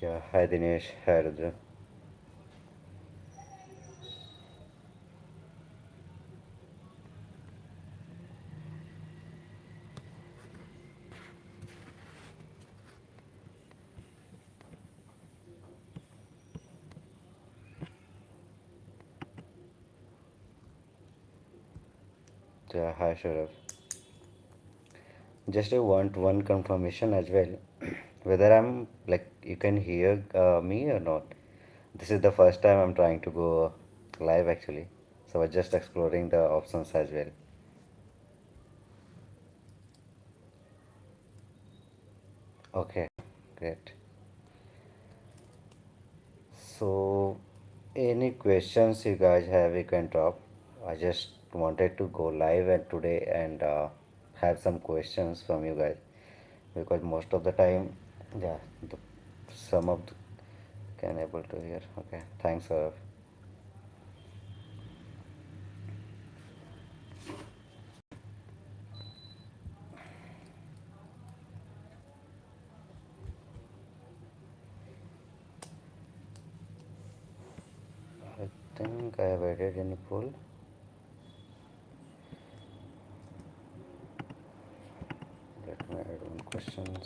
Yeah, hi Dinesh, hi Rudra. Yeah, hi Sharav. Just I want one confirmation as well, whether I'm like you can hear me or not. This is the first time I'm trying to go live actually, so I'm just exploring the options as well. Okay, great. So, any questions you guys have, you can drop. I just wanted to go live and today and have some questions from you guys because most of the time, yeah, the, some of the, can able to hear. Okay, thanks, Saurav. I think I have added any poll. Let me add one questions.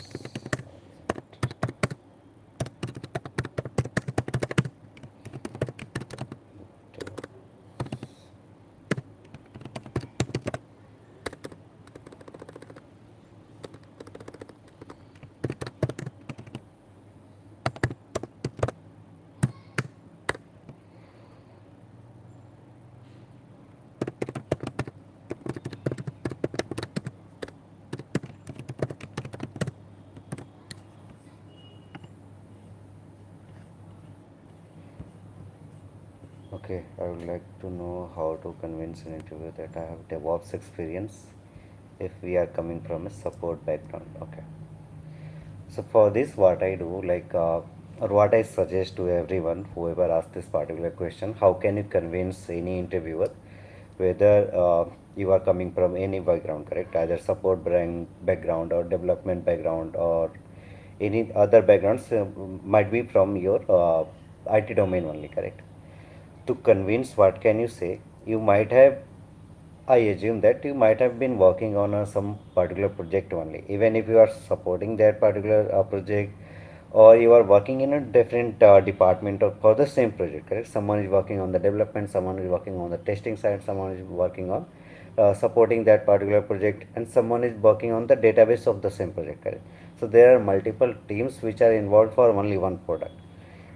Okay, I would like to know how to convince an interviewer that I have DevOps experience if we are coming from a support background. Okay. So for this, what I do, or what I suggest to everyone, whoever asks this particular question, how can you convince any interviewer, whether you are coming from any background, correct? Either support background or development background or any other backgrounds might be from your IT domain only, correct? To convince, what can you say? You might have, I assume that you might have been working on some particular project only, even if you are supporting that particular project, or you are working in a different department or for the same project, correct? Someone is working on the development, someone is working on the testing side, someone is working on supporting that particular project, and someone is working on the database of the same project, correct? So there are multiple teams which are involved for only one product,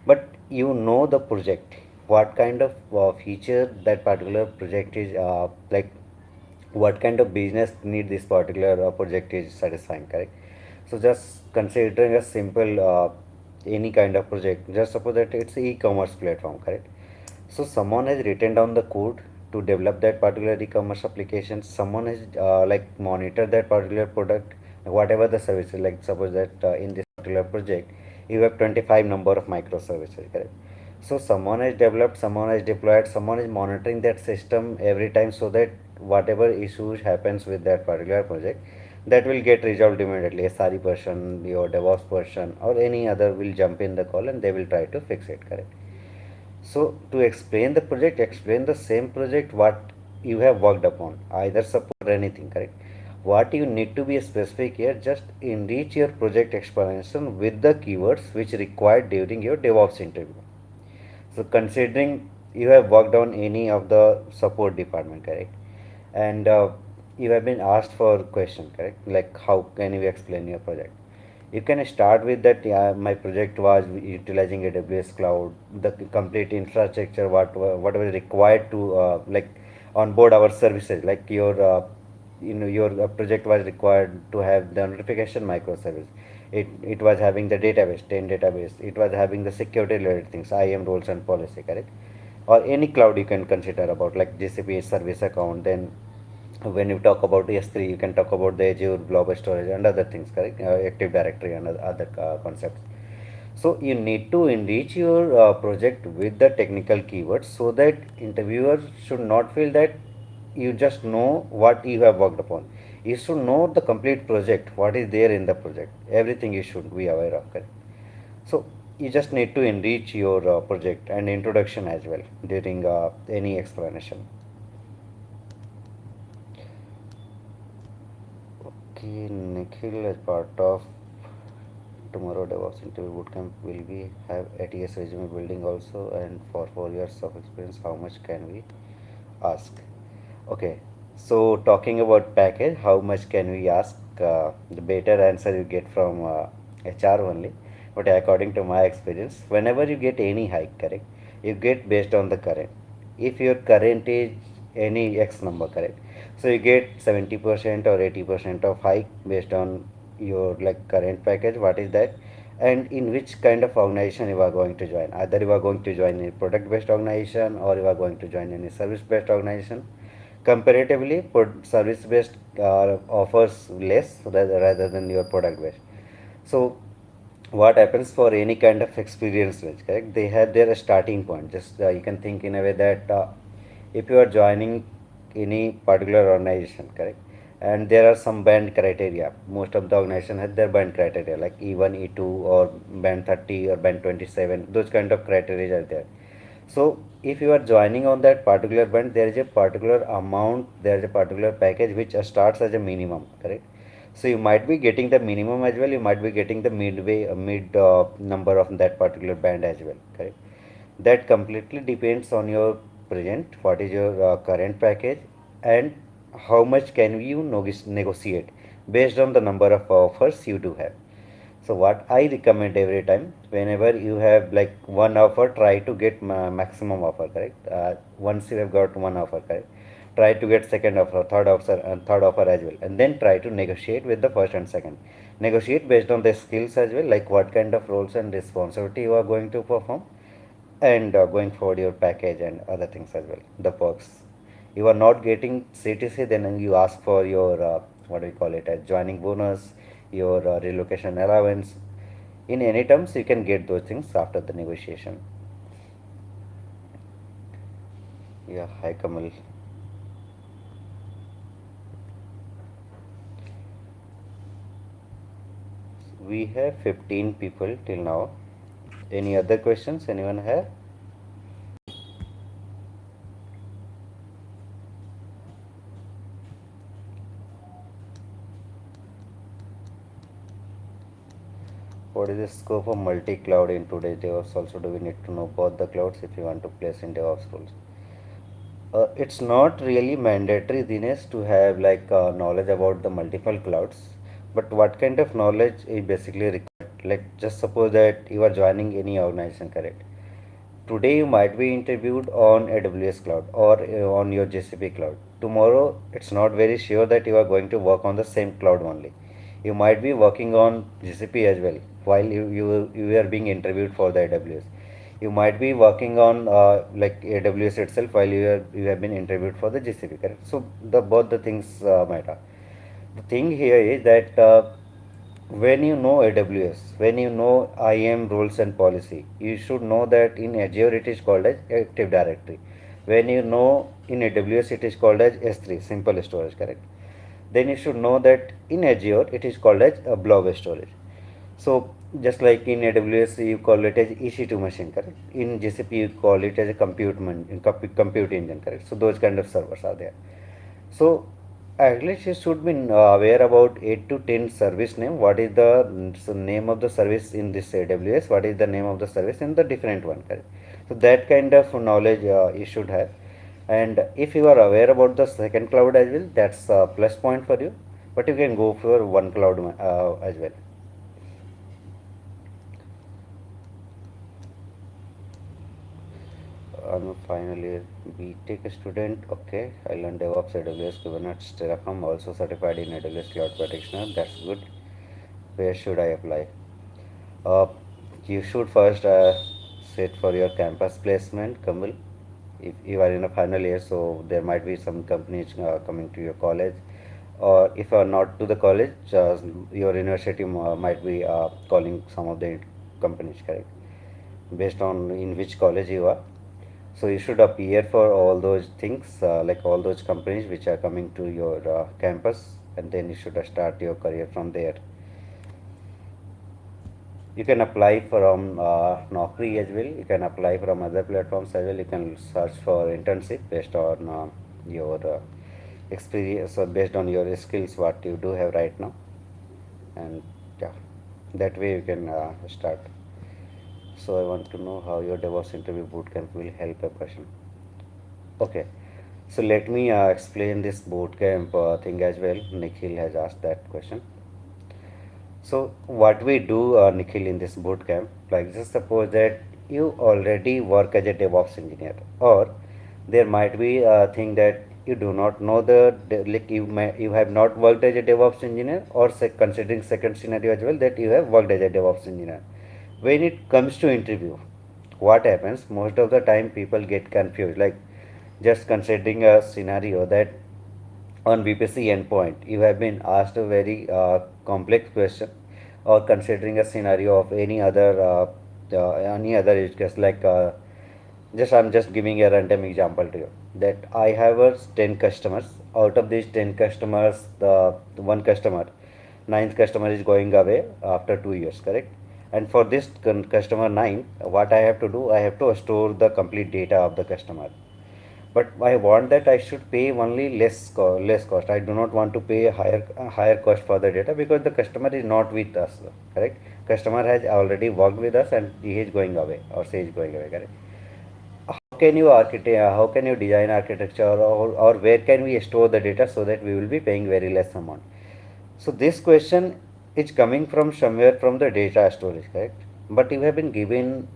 but you know the project, what kind of feature that particular project is what kind of business need this particular project is satisfying, correct? So just considering a simple any kind of project, just suppose that it's e-commerce platform, correct? So someone has written down the code to develop that particular e-commerce application. Someone has monitor that particular product, whatever the services. Like suppose that in this particular project, you have 25 number of microservices, correct? So someone has developed, someone has deployed, someone is monitoring that system every time so that whatever issues happens with that particular project, that will get resolved immediately. A SRE person, your DevOps person, or any other will jump in the call and they will try to fix it, correct? So to explain the project, explain the same project what you have worked upon, either support or anything, correct? What you need to be specific here, just enrich your project explanation with the keywords which required during your DevOps interview. So considering you have worked on any of the support department, correct? And you have been asked for question, correct? Like how can you explain your project? You can start with that. Yeah, my project was utilizing AWS cloud, the complete infrastructure, what was required to onboard our services. Like your project was required to have the notification microservice. It was having the database, 10 database. It was having the security related things, IAM roles and policy, correct? Or any cloud you can consider about like GCP service account. Then when you talk about S3, you can talk about the Azure Blob Storage and other things, correct? Active Directory and other concepts. So you need to enrich your project with the technical keywords so that interviewers should not feel that you just know what you have worked upon. You should know the complete project, what is there in the project. Everything you should be aware of, correct? So you just need to enrich your project and introduction as well during any explanation. Okay, Nikhil, as part of tomorrow DevOps interview bootcamp, will we have ATS resume building also? And for 4 years of experience, how much can we ask? Okay, so talking about package, how much can we ask? The better answer you get from HR only. But according to my experience, whenever you get any hike, correct, you get based on the current. If your current is any X number, correct, so you get 70% or 80% of hike based on your like current package. What is that? And in which kind of organization you are going to join? Either you are going to join a product based organization or you are going to join any service based organization. Comparatively, service based offers less rather than your product based. So what happens for any kind of experience range, correct, they have their starting point. Just you can think in a way that if you are joining any particular organization, correct, and there are some band criteria. Most of the organization has their band criteria like E1, E2 or band 30 or band 27. Those kind of criteria are there. So if you are joining on that particular band, there is a particular amount, there is a particular package which starts as a minimum, correct? So you might be getting the minimum as well, you might be getting the midway, mid number of that particular band as well, correct? That completely depends on your present, what is your current package, and how much can you negotiate based on the number of offers you do have. So what I recommend every time, whenever you have like one offer, try to get maximum offer, correct? Once you have got one offer, correct? Try to get second offer, third offer as well, and then try to negotiate with the first and second. Negotiate based on the skills as well, like what kind of roles and responsibility you are going to perform, and going forward your package and other things as well. The perks. You are not getting CTC, then you ask for your what do we call it, a joining bonus, your relocation allowance. In any terms, you can get those things after the negotiation. Yeah, hi Kamal. We have 15 people till now. Any other questions anyone have? What is the scope of multi-cloud in today's DevOps? Also, do we need to know both the clouds if you want to place in DevOps roles? It's not really mandatory, Dinesh, to have like knowledge about the multiple clouds. But what kind of knowledge is basically required? Like, just suppose that you are joining any organization, correct? Today you might be interviewed on AWS cloud or on your GCP cloud. Tomorrow it's not very sure that you are going to work on the same cloud only. You might be working on GCP as well while you are being interviewed for the AWS. You might be working on like AWS itself while you have been interviewed for the GCP, correct? So the both the things matter. The thing here is that when you know AWS, when you know IAM rules and policy, you should know that in Azure it is called as Active Directory. When you know in AWS it is called as S3, simple storage, correct? Then you should know that in Azure it is called as a blob storage. So just like in AWS you call it as EC2 machine, correct? In GCP you call it as a compute engine, correct? So those kind of servers are there. So at least you should be aware about 8 to 10 service name. What is the name of the service in this AWS? What is the name of the service in the different one? Correct. So that kind of knowledge you should have. And if you are aware about the second cloud as well, that's a plus point for you. But you can go for one cloud as well. I'm a final year BTech student. Okay, I learned DevOps, AWS, Kubernetes, Terraform. Also certified in AWS Cloud Practitioner. That's good. Where should I apply? Uh, you should first sit for your campus placement, Kamal. If you are in a final year, so there might be some companies coming to your college, or if you are not to the college, your university might be calling some of the companies, correct? Based on in which college you are. So you should appear for all those things, like all those companies which are coming to your campus, and then you should start your career from there. You can apply from Naukri as well. You can apply from other platforms as well. You can search for internship based on your experience or based on your skills, what you do have right now, and yeah, that way you can start. So I want to know how your DevOps interview bootcamp will help a person. Okay, so let me explain this bootcamp thing as well. Nikhil has asked that question. So what we do, Nikhil, in this bootcamp, like just suppose that you already work as a DevOps engineer, or there might be a thing that you do not know like you have not worked as a DevOps engineer, or considering second scenario as well that you have worked as a DevOps engineer. When it comes to interview, what happens most of the time people get confused. Like just considering a scenario that on VPC endpoint, you have been asked a very complex question, or considering a scenario of any other use case. Like just I'm just giving a random example to you that I have 10 customers. Out of these 10 customers, the one customer, ninth customer is going away after 2 years, correct? And for this customer nine, what I have to do, I have to store the complete data of the customer, but I want that I should pay only less cost. I do not want to pay a higher cost for the data because the customer is not with us, correct? Customer has already worked with us and he is going away or she is going away, correct? How can you design architecture, or where can we store the data so that we will be paying very less amount? So this question is coming from somewhere from the data storage, correct? But you have been given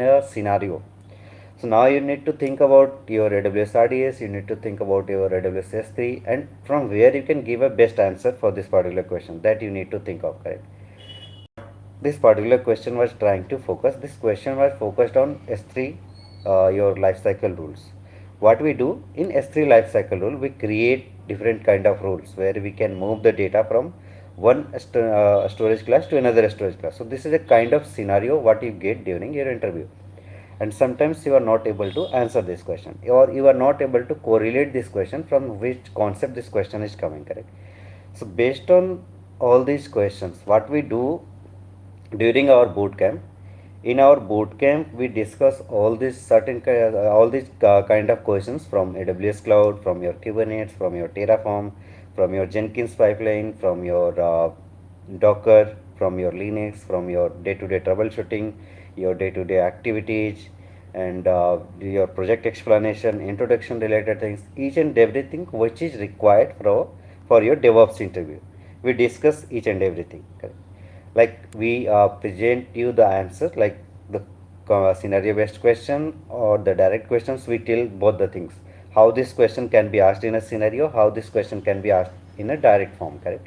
a scenario. So now you need to think about your AWS RDS, you need to think about your AWS S3, and from where you can give a best answer for this particular question, that you need to think of, correct? This particular question was trying to focus. This question was focused on S3, your lifecycle rules. What we do in S3 lifecycle rule, we create different kind of rules where we can move the data from one storage class to another storage class. So this is a kind of scenario what you get during your interview, and sometimes you are not able to answer this question, or you are not able to correlate this question from which concept this question is coming, correct? So based on all these questions, what we do during our boot camp, in our boot camp we discuss all these kind of questions from AWS cloud, from your Kubernetes, from your Terraform, from your Jenkins pipeline, from your Docker, from your Linux, from your day-to-day troubleshooting, your day-to-day activities, and your project explanation, introduction related things, each and everything which is required for your DevOps interview. We discuss each and everything, correct? Like we present you the answer, like the scenario based question or the direct questions. We tell both the things, how this question can be asked in a scenario, how this question can be asked in a direct form, correct?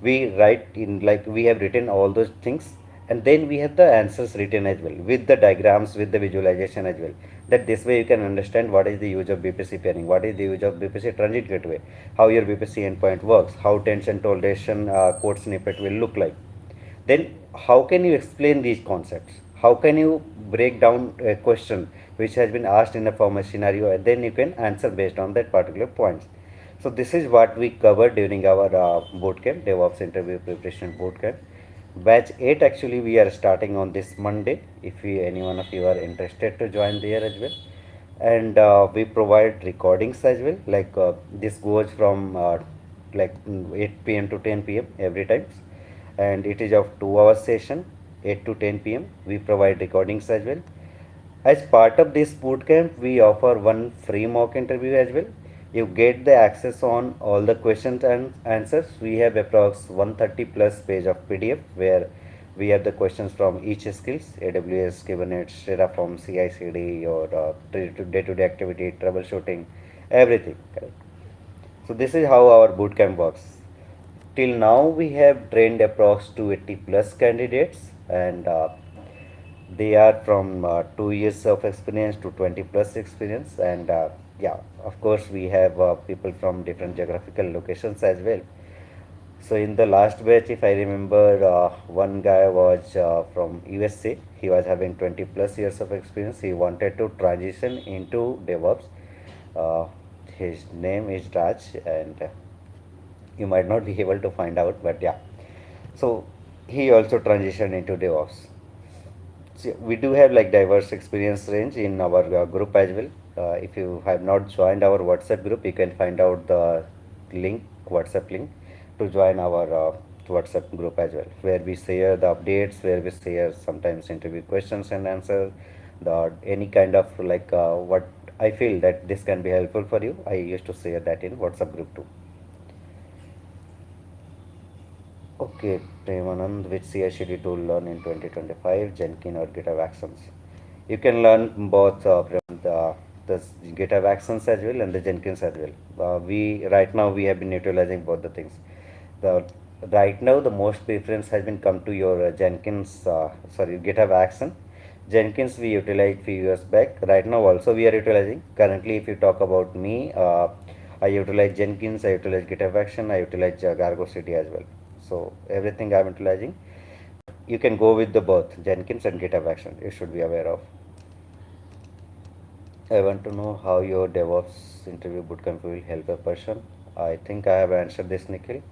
We write in, like we have written all those things, and then we have the answers written as well with the diagrams, with the visualization as well, that this way you can understand what is the use of BPC pairing, what is the use of BPC transit gateway, how your BPC endpoint works, how tension toleration code snippet will look like. Then how can you explain these concepts, how can you break down a question which has been asked in a formal scenario, and then you can answer based on that particular points. So this is what we covered during our bootcamp, DevOps interview preparation bootcamp. Batch 8 actually we are starting on this Monday, if any one of you are interested to join there as well. And we provide recordings as well, like this goes from 8 p.m. to 10 p.m. every time, and it is of 2 hours session, 8 to 10 p.m. We provide recordings as well. As part of this bootcamp, we offer one free mock interview as well. You get the access on all the questions and answers. We have approx 130 plus page of PDF where we have the questions from each skills: AWS, Kubernetes, Terraform, CI/CD, or day-to-day activity, troubleshooting, everything. Correct? So this is how our bootcamp works. Till now, we have trained approx 280 plus candidates, and they are from 2 years of experience to 20 plus experience. And yeah, of course, we have people from different geographical locations as well. So in the last batch, if I remember, one guy was from USA. He was having 20 plus years of experience. He wanted to transition into DevOps. Uh, his name is Raj, and you might not be able to find out, but yeah. So he also transitioned into DevOps. So we do have like diverse experience range in our group as well. If you have not joined our WhatsApp group, you can find out the link, WhatsApp link, to join our WhatsApp group as well, where we share the updates, where we share sometimes interview questions and answer, the any kind of like what I feel that this can be helpful for you. I used to share that in WhatsApp group too. Okay, Premanand, which CI/CD tool learn in 2025, Jenkins or GitHub Actions? You can learn both the GitHub Actions as well and the Jenkins as well. We right now we have been utilizing both the things. The right now the most preference has been come to your Jenkins, sorry, GitHub Action. Jenkins we utilized few years back. Right now also we are utilizing. Currently, if you talk about me, I utilize Jenkins, I utilize GitHub Action, I utilize Gargo City as well. So everything I'm utilizing. You can go with the both Jenkins and GitHub Action. You should be aware of. I want to know how your DevOps interview bootcamp will help a person. I think I have answered this, Nikhil.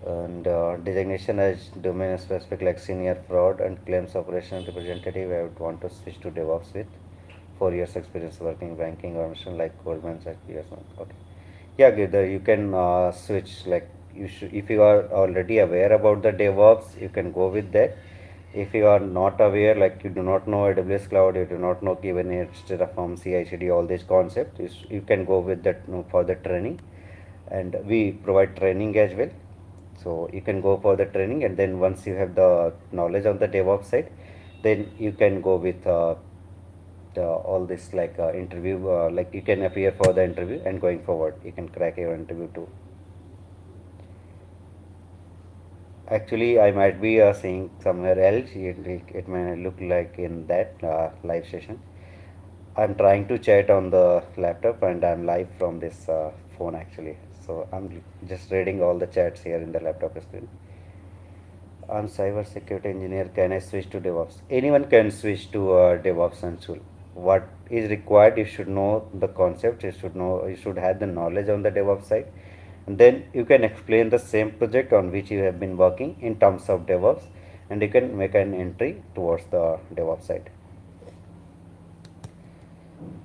And designation as domain specific like senior fraud and claims operation representative, I would want to switch to DevOps with 4 years experience working banking organization like Goldman Sachs. Yes, okay. Yeah, Girdhar, you can switch like you should if you are already aware about the DevOps, you can go with that. If you are not aware, like you do not know AWS Cloud, you do not know Kubernetes, Terraform, CI/CD, all these concepts, you can go with that for the training, and we provide training as well. So you can go for the training, and then once you have the knowledge on the DevOps side, then you can go with all this like interview, like you can appear for the interview, and going forward, you can crack your interview too. Actually, I might be seeing somewhere else. It may look like in that live session. I'm trying to chat on the laptop and I'm live from this phone actually. So I'm just reading all the chats here in the laptop screen. I'm cyber security engineer. Can I switch to DevOps? Anyone can switch to DevOps and tool. What is required? You should know the concept. You should know. You should have the knowledge on the DevOps side, and then you can explain the same project on which you have been working in terms of DevOps, and you can make an entry towards the DevOps side.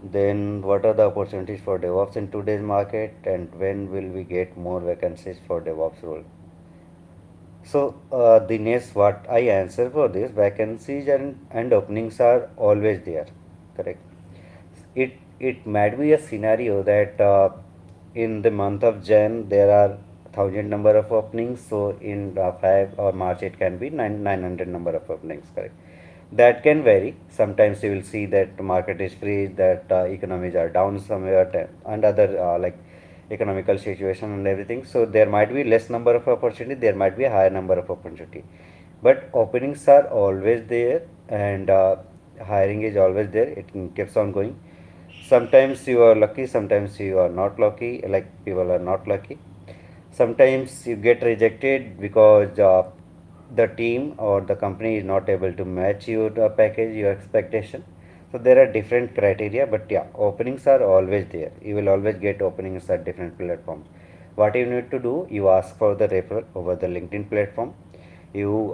Then, what are the opportunities for DevOps in today's market, and when will we get more vacancies for DevOps role? So, Dinesh, what I answer for this, vacancies and openings are always there, correct? It might be a scenario that in the month of Jan there are 1,000 number of openings, so in Feb or March it can be 900 number of openings, correct? That can vary. Sometimes you will see that the market is free, that economies are down somewhere, and other like economical situation and everything. So there might be less number of opportunity, there might be a higher number of opportunity, but openings are always there, and hiring is always there. It keeps on going. Sometimes you are lucky, sometimes you are not lucky, like people are not lucky. Sometimes you get rejected because the team or the company is not able to match your package, your expectation. So there are different criteria, but yeah, openings are always there. You will always get openings at different platforms. What you need to do, you ask for the referral over the LinkedIn platform. You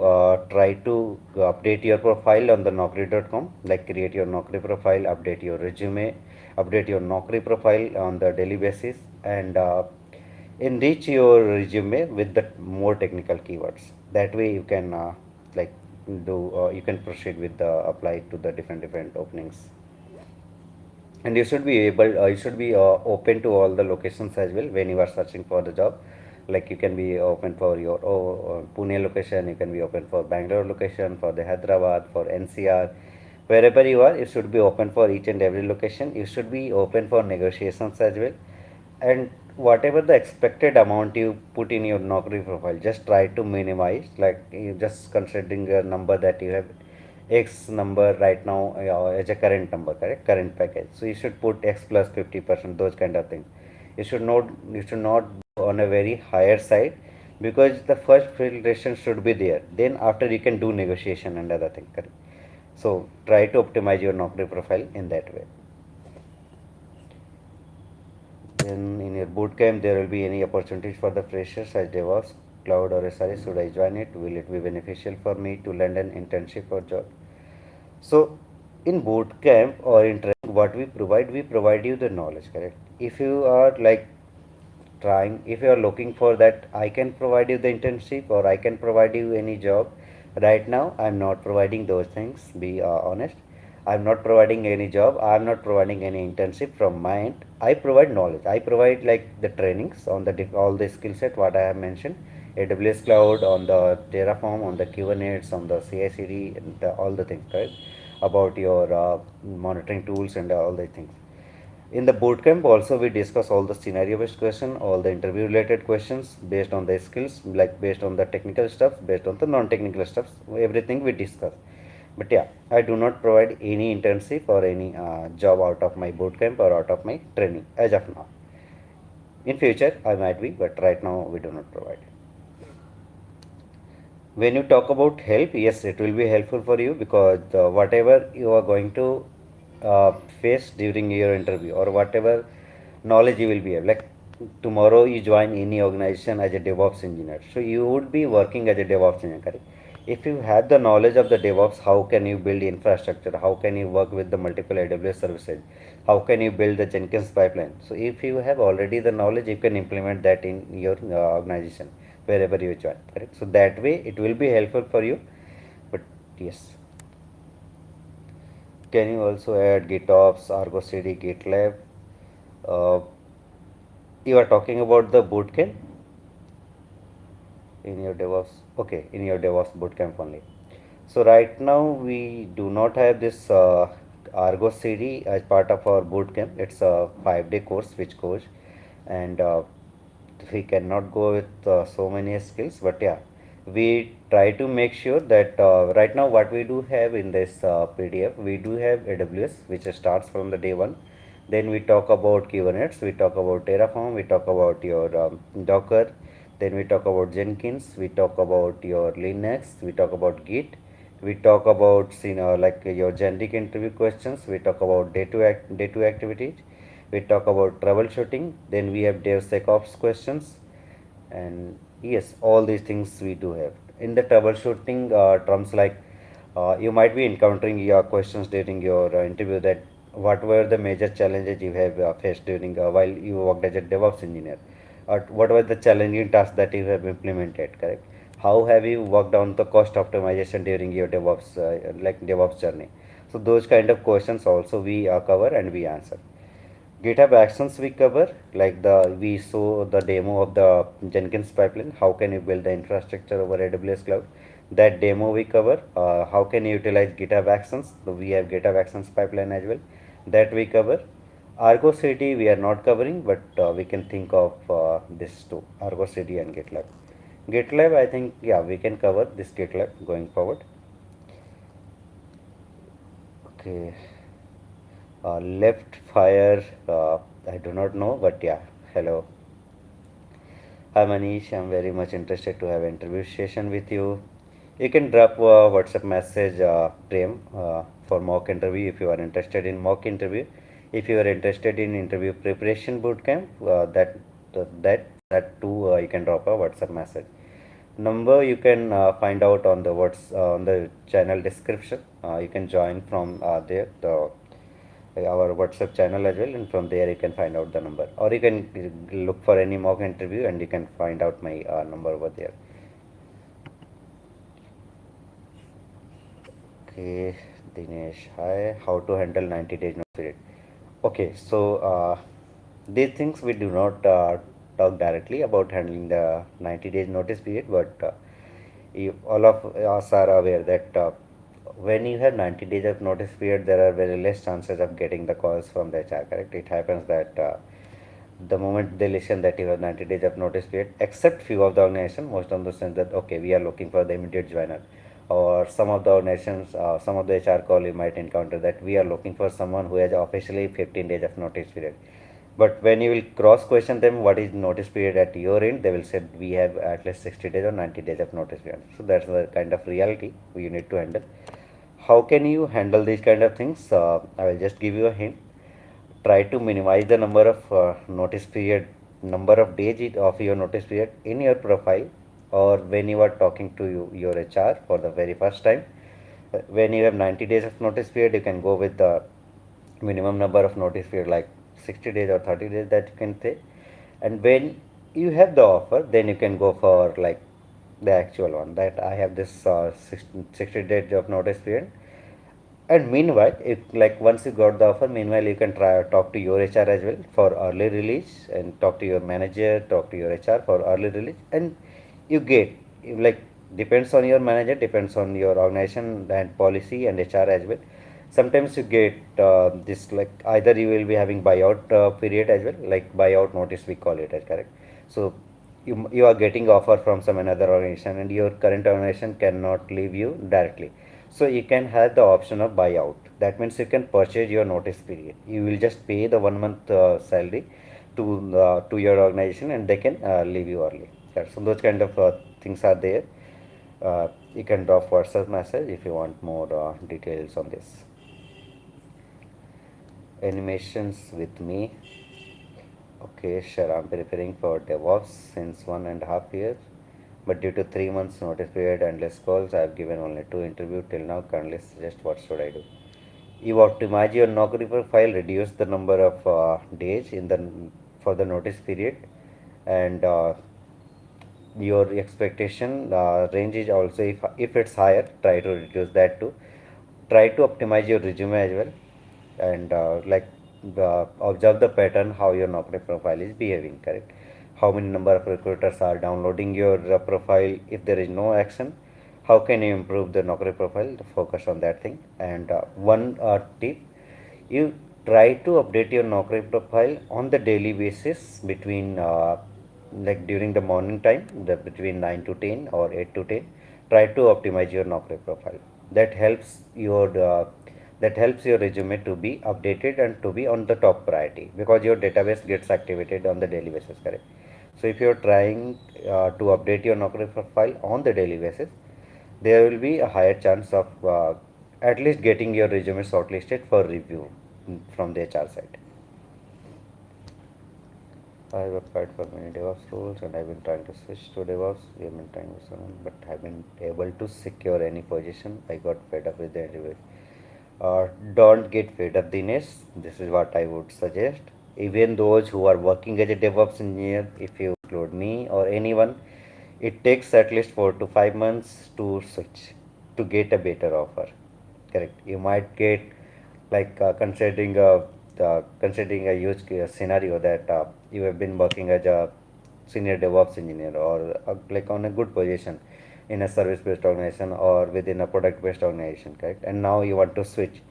try to update your profile on the Naukri.com, like create your Naukri profile, update your resume, update your Naukri profile on the daily basis, and enrich your resume with the more technical keywords. That way you can like do you can proceed with the apply to the different openings, and you should be able you should be open to all the locations as well when you are searching for the job. Like you can be open for your Pune location, you can be open for Bangalore location, for the Hyderabad, for NCR. Wherever you are, you should be open for each and every location. You should be open for negotiations as well, and whatever the expected amount you put in your Naukri profile, just try to minimize. Like you just considering a number that you have X number right now as a current number, correct? Current package. So you should put X plus 50%, those kind of things. You should not go on a very higher side, because the first filtration should be there. Then after you can do negotiation and other thing, correct? So try to optimize your Naukri profile in that way. Then in your bootcamp, there will be any opportunities for the freshers as DevOps. cloud or SRE? Should I join it? Will it be beneficial for me to land an internship or job? So, in boot camp or in training, what we provide you the knowledge, correct? If you are like trying, if you are looking for that, I can provide you the internship or I can provide you any job. Right now, I'm not providing those things. Be honest. I'm not providing any job. I'm not providing any internship from my end. I provide knowledge. I provide like the trainings on the all the skill set what I have mentioned. AWS cloud, on the Terraform, on the Kubernetes, on the CI/CD, and all the things, right? About your monitoring tools and all the things. In the bootcamp also we discuss all the scenario based question, all the interview related questions based on the skills, like based on the technical stuff, based on the non-technical stuff, everything we discuss. But yeah, I do not provide any internship or any job out of my bootcamp or out of my training as of now. In future I might be, but right now we do not provide. When you talk about help, yes, it will be helpful for you because whatever you are going to uh, face during your interview or whatever knowledge you will be have, like tomorrow you join any organization as a DevOps engineer, so you would be working as a DevOps engineer, correct? If you have the knowledge of the DevOps, how can you build infrastructure? How can you work with the multiple AWS services? How can you build the Jenkins pipeline? So if you have already the knowledge, you can implement that in your organization wherever you join, correct? So that way it will be helpful for you. But yes, can you also add GitOps, Argo CD, GitLab? Uh, you are talking about the bootcamp in your DevOps. Okay, in your DevOps bootcamp only. So right now we do not have this Argo CD as part of our bootcamp. It's a 5-day course which goes, and we cannot go with so many skills. But yeah, we try to make sure that right now what we do have in this PDF, we do have AWS which starts from the day one. Then we talk about Kubernetes, we talk about Terraform, we talk about your Docker, then we talk about Jenkins, we talk about your Linux, we talk about Git, we talk about like your generic interview questions, we talk about day to activities, we talk about troubleshooting, then we have DevSecOps questions, and yes, all these things we do have. In the troubleshooting terms, like you might be encountering your questions during your interview, that what were the major challenges you have faced during while you worked as a DevOps engineer, or what were the challenging tasks that you have implemented, correct? How have you worked on the cost optimization during your DevOps like DevOps journey? So those kind of questions also we cover and we answer. GitHub Actions we cover, like we saw the demo of the Jenkins pipeline. How can you build the infrastructure over AWS cloud? That demo we cover. How can you utilize GitHub Actions? So we have GitHub Actions pipeline as well. That we cover. Argo CD we are not covering, but we can think of this too, Argo CD and GitLab. GitLab, I think, yeah, we can cover this GitLab going forward. Okay. Left fire, I do not know, but yeah, hello. Hi Manish, I'm very much interested to have interview session with you. You can drop a WhatsApp message, Prem, for mock interview if you are interested in mock interview. If you are interested in interview preparation bootcamp, that too, you can drop a WhatsApp message. Number you can find out on the on the channel description. You can join from there. Our WhatsApp channel as well, and from there you can find out the number, or you can look for any mock interview and you can find out my number over there. Okay, Dinesh, hi. How to handle 90 days notice period? Okay, so these things we do not talk directly about handling the 90 days notice period, but you, all of us are aware that when you have 90 days of notice period, there are very less chances of getting the calls from the HR, correct? It happens that the moment they listen that you have 90 days of notice period, except few of the organization, most of the sense that okay, we are looking for the immediate joiner, or some of the organizations, some of the HR call you might encounter that we are looking for someone who has officially 15 days of notice period. But when you will cross question them, what is notice period at your end, they will say we have at least 60 days or 90 days of notice period. So that's the kind of reality you need to handle. How can you handle these kind of things? I will just give you a hint. Try to minimize the number of notice period, number of days of your notice period in your profile. or when you are talking to your HR for the very first time. When you have 90 days of notice period, you can go with the minimum number of notice period like 60 days or 30 days that you can say. And when you have the offer, then you can go for like the actual one that I have this 60 days of notice period. And meanwhile, if like once you got the offer, meanwhile you can try talk to your HR as well for early release, and talk to your manager, talk to your HR for early release, and you get like depends on your manager, depends on your organization and policy and HR as well. Sometimes you get this like either you will be having buyout period as well, like buyout notice we call it as correct. So you are getting offer from some another organization and your current organization cannot leave you directly, so you can have the option of buyout. That means you can purchase your notice period. You will just pay the 1 month salary to your organization, and they can leave you early. Yeah, so those kind of things are there. You can drop WhatsApp message if you want more details on this. Animations with me. Okay, sure. I'm preparing for DevOps since 1.5 years, but due to 3 months notice period and less calls, I have given only 2 interviews till now. Currently, suggest what should I do? You optimize your Naukri profile, reduce the number of days in the for the notice period, and your expectation range is also, if it's higher, try to reduce that too. Try to optimize your resume as well, and observe the pattern how your Naukri profile is behaving. Correct. How many number of recruiters are downloading your profile? If there is no action, how can you improve the Naukri profile? Focus on that thing. And one tip, you try to update your Naukri profile on the daily basis between like during the morning time, the between 9 to 10 or 8 to 10. Try to optimize your Naukri profile. That helps your resume to be updated and to be on the top priority, because your database gets activated on the daily basis. Correct. So if you're trying to update your Naukri profile on the daily basis, there will be a higher chance of at least getting your resume shortlisted for review from the HR side. I have applied for many DevOps roles and I've been trying to switch to DevOps. We have been trying with someone, but haven't been able to secure any position. I got fed up with the interview. Don't get fed up, Dinesh. This is what I would suggest. Even those who are working as a DevOps engineer, if you include me or anyone, it takes at least 4 to 5 months to switch to get a better offer. Correct. You might get like considering a huge scenario that you have been working as a senior DevOps engineer, or like on a good position in a service-based organization or within a product-based organization, correct? And now you want to switch.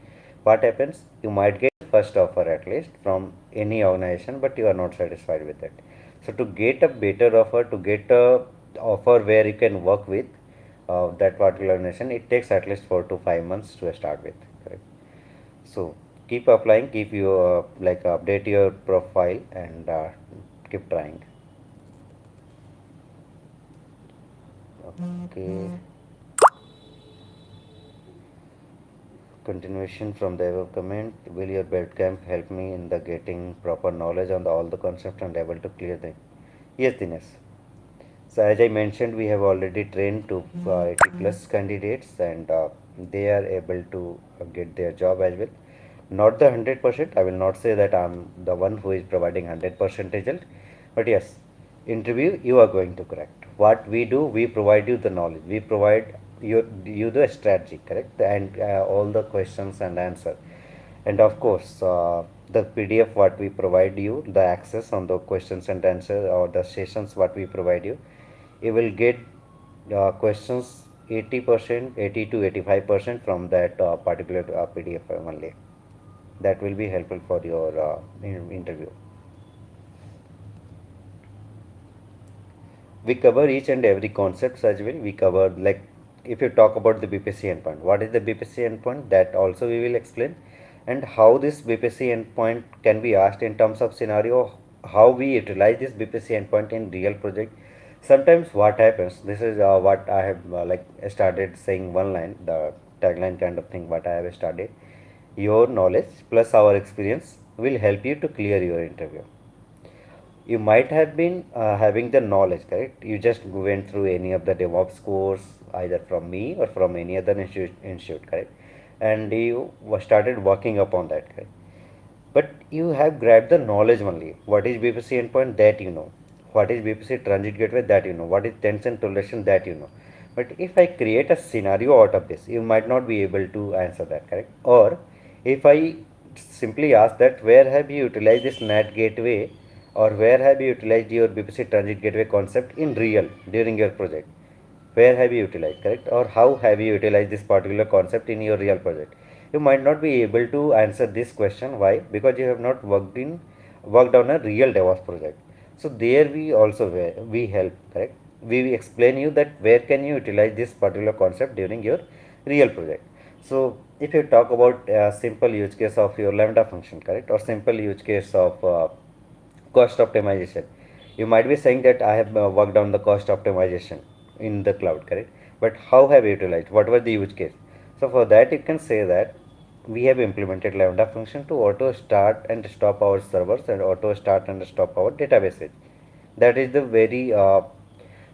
What happens? You might get first offer at least from any organization, but you are not satisfied with it. So to get a better offer, to get a offer where you can work with that particular organization, it takes at least 4 to 5 months to start with, correct? So keep applying, keep your update your profile, and keep trying. Okay. Continuation from the above comment. Will your bed camp help me in the getting proper knowledge on all the concepts and able to clear them? Yes, Dinesh. So as I mentioned, we have already trained to 80 plus candidates, and they are able to get their job as well. Not the 100%. I will not say that I'm the one who is providing 100% result, but yes, interview you are going to crack. What we do, we provide you the knowledge. We provide you the strategy, correct, and all the questions and answer. And of course, the PDF what we provide you, the access on the questions and answer, or the sessions what we provide you, you will get questions 80%, 80 to 85% from that particular PDF only. That will be helpful for your interview. We cover each and every concept as well. We cover, like, if you talk about the BPC endpoint, what is the BPC endpoint, that also we will explain, and how this BPC endpoint can be asked in terms of scenario, how we utilize this BPC endpoint in real project. Sometimes what happens, this is what I have started saying one line, the tagline kind of thing what I have started. Your knowledge plus our experience will help you to clear your interview. you might have been having the knowledge, correct? You just went through any of the DevOps course, either from me or from any other institute, correct? And you started working upon that, correct? But you have grabbed the knowledge only. What is BPC endpoint? That you know. What is BPC transit gateway? That you know. What is tension toleration? That you know. But if I create a scenario out of this, you might not be able to answer that, correct? Or if I simply ask that where have you utilized this NAT gateway, or where have you utilized your BPC transit gateway concept in real during your project? Where have you utilized, correct? Or how have you utilized this particular concept in your real project? You might not be able to answer this question. Why? Because you have not worked on a real DevOps project. So there we also we help, correct? We explain you that where can you utilize this particular concept during your real project. So if you talk about a simple use case of your lambda function, correct, or simple use case of cost optimization, you might be saying that I have worked on the cost optimization in the cloud, correct? But how have you utilized? What was the use case? So for that, you can say that we have implemented Lambda function to auto start and stop our servers and auto start and stop our databases. That is the very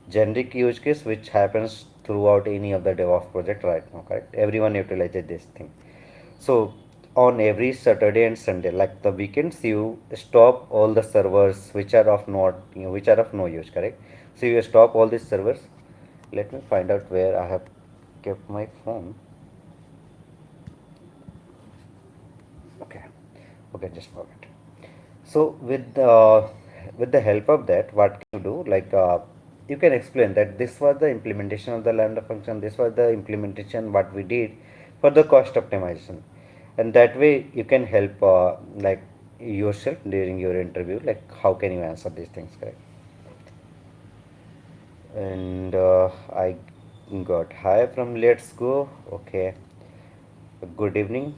generic use case which happens throughout any of the DevOps project right now, correct? Everyone utilizes this thing. So on every Saturday and Sunday, like the weekends, you stop all the servers which are of not, which are of no use, correct? So you stop all these servers. Let me find out where I have kept my phone. Okay, okay, just forget. So with the help of that, what can you do? Like you can explain that this was the implementation of the lambda function. This was the implementation what we did for the cost optimization, and that way you can help like yourself during your interview. Like how can you answer these things, correct? And I got hi from Let's Go. Okay, good evening,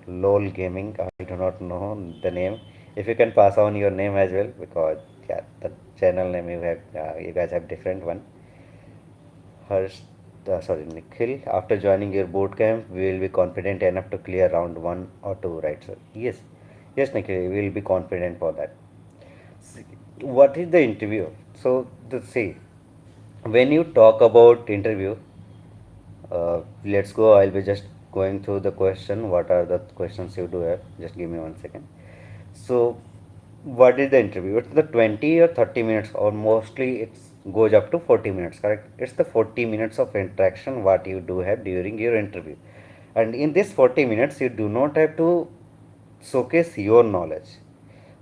LOL Gaming. I do not know the name. If you can pass on your name as well, because yeah, the channel name you have, you guys have different one. Harsh, sorry, Nikhil. After joining your boot camp, we will be confident enough to clear round one or two, right, sir? Yes, yes, Nikhil. We will be confident for that. See, what is the interview? So, see, when you talk about interview, let's go. I'll be just going through the question. What are the questions you do have? Just give me 1 second. So, what is the interview? It's the 20 or 30 minutes, or mostly it goes up to 40 minutes, correct? It's the 40 minutes of interaction what you do have during your interview. And in this 40 minutes, you do not have to showcase your knowledge.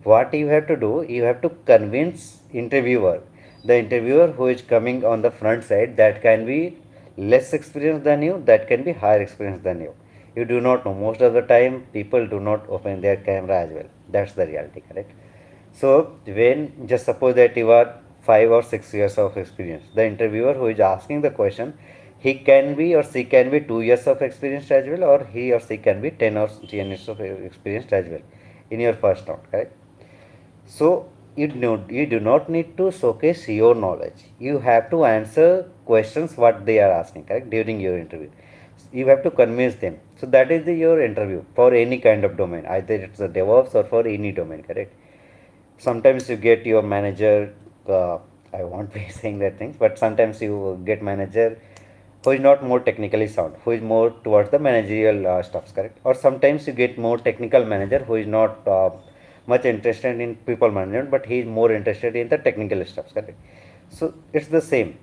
What you have to do, you have to convince the interviewer who is coming on the front side, that can be less experienced than you, that can be higher experience than you. You do not know, most of the time people do not open their camera as well. That's the reality, correct? So when, just suppose that you are 5 or 6 years of experience, the interviewer who is asking the question, he can be or she can be 2 years of experience as well, or he or she can be 10 or 10 years of experience as well in your first round, correct? So you do not need to showcase your knowledge. You have to answer questions what they are asking, correct, during your interview. You have to convince them. So that is your interview for any kind of domain, either it's a DevOps or for any domain, correct? Sometimes you get your manager. I won't be saying that things, but sometimes you get manager who is not more technically sound, who is more towards the managerial stuffs, correct? Or sometimes you get more technical manager who is not much interested in people management, but he is more interested in the technical stuffs, correct? So it's the same.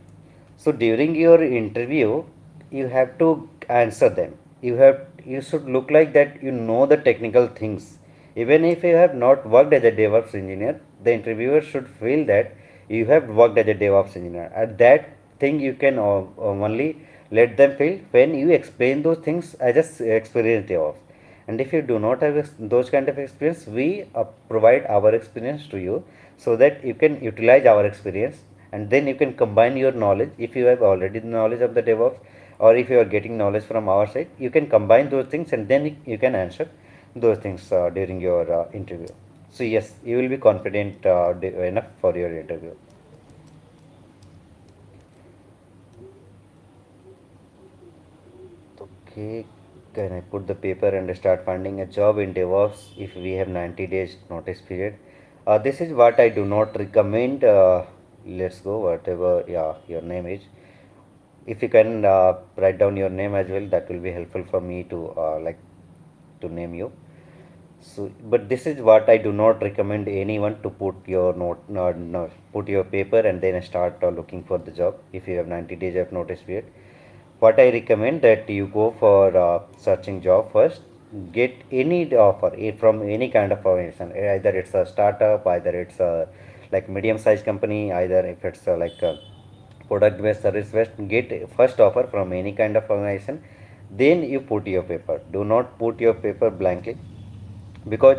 So during your interview, you have to answer them. You should look like that you know the technical things. Even if you have not worked as a DevOps engineer, the interviewer should feel that you have worked as a DevOps engineer. At that thing, you can only let them feel when you explain those things as a experienced DevOps. And if you do not have those kind of experience, we provide our experience to you, so that you can utilize our experience, and then you can combine your knowledge. If you have already the knowledge of the DevOps, or if you are getting knowledge from our side, you can combine those things, and then you can answer those things during your interview. So yes, you will be confident enough for your interview. Okay, can I put the paper and start finding a job in DevOps if we have 90 days notice period? This is what I do not recommend. Let's go, whatever, yeah, your name is. If you can write down your name as well, that will be helpful for me to to name you. So, but this is what I do not recommend anyone to put your note, no, no, put your paper and then start looking for the job if you have 90 days of notice period. What I recommend that you go for searching job first, get any offer from any kind of organization, either it's a startup, either it's a like medium sized company, either if it's like a product based service based, get first offer from any kind of organization, then you put your paper. Do not put your paper blankly, because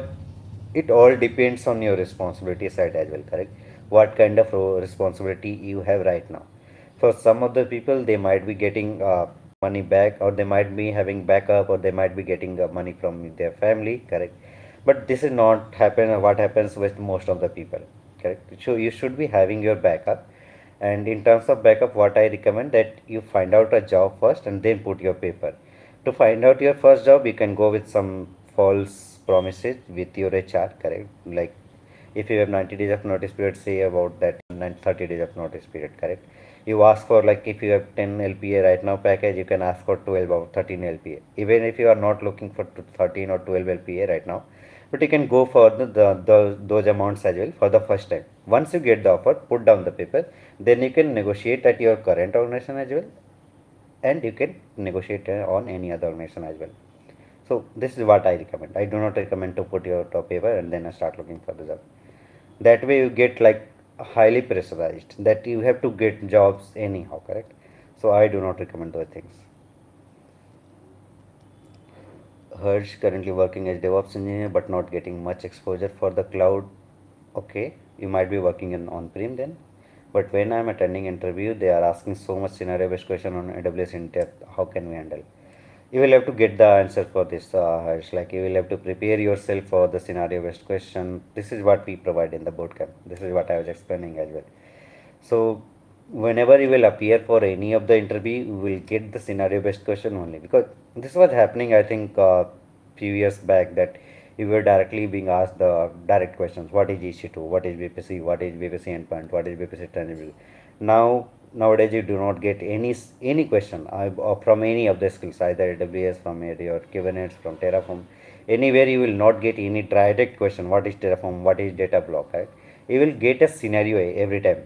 it all depends on your responsibility side as well, correct? What kind of responsibility you have right now. For some of the people, they might be getting money back, or they might be having backup, or they might be getting money from their family, correct? But this is not happen what happens with most of the people, correct? So you should be having your backup. And in terms of backup, what I recommend that you find out a job first and then put your paper. To find out your first job, you can go with some false promises with your HR, correct? Like if you have 90 days of notice period, say about that 30 days of notice period, correct? You ask for, like if you have 10 LPA right now package, you can ask for 12 or 13 LPA. Even if you are not looking for 13 or 12 LPA right now, but you can go for those amounts as well for the first time. Once you get the offer, put down the paper, then you can negotiate at your current organization as well, and you can negotiate on any other organization as well. So this is what I recommend. I do not recommend to put your top paper and then start looking for the job. That way you get like highly pressurized that you have to get jobs anyhow, correct? So I do not recommend those things. Hersh currently working as DevOps engineer but not getting much exposure for the cloud. Okay, you might be working in on-prem then. But when I'm attending interview, they are asking so much scenario-based question on AWS in depth. How can we handle? You will have to get the answer for this. Harsh. Like you will have to prepare yourself for the scenario-based question. This is what we provide in the bootcamp. This is what I was explaining as well. So whenever you will appear for any of the interview, you will get the scenario based question only, because this was happening I think few years back, that you were directly being asked the direct questions. What is EC2? What is VPC? What is VPC endpoint? What is VPC tangible? Now nowadays you do not get any question from any of the skills, either AWS, from your Kubernetes, from Terraform. Anywhere you will not get any direct question. What is Terraform? What is data block? Right? You will get a scenario every time.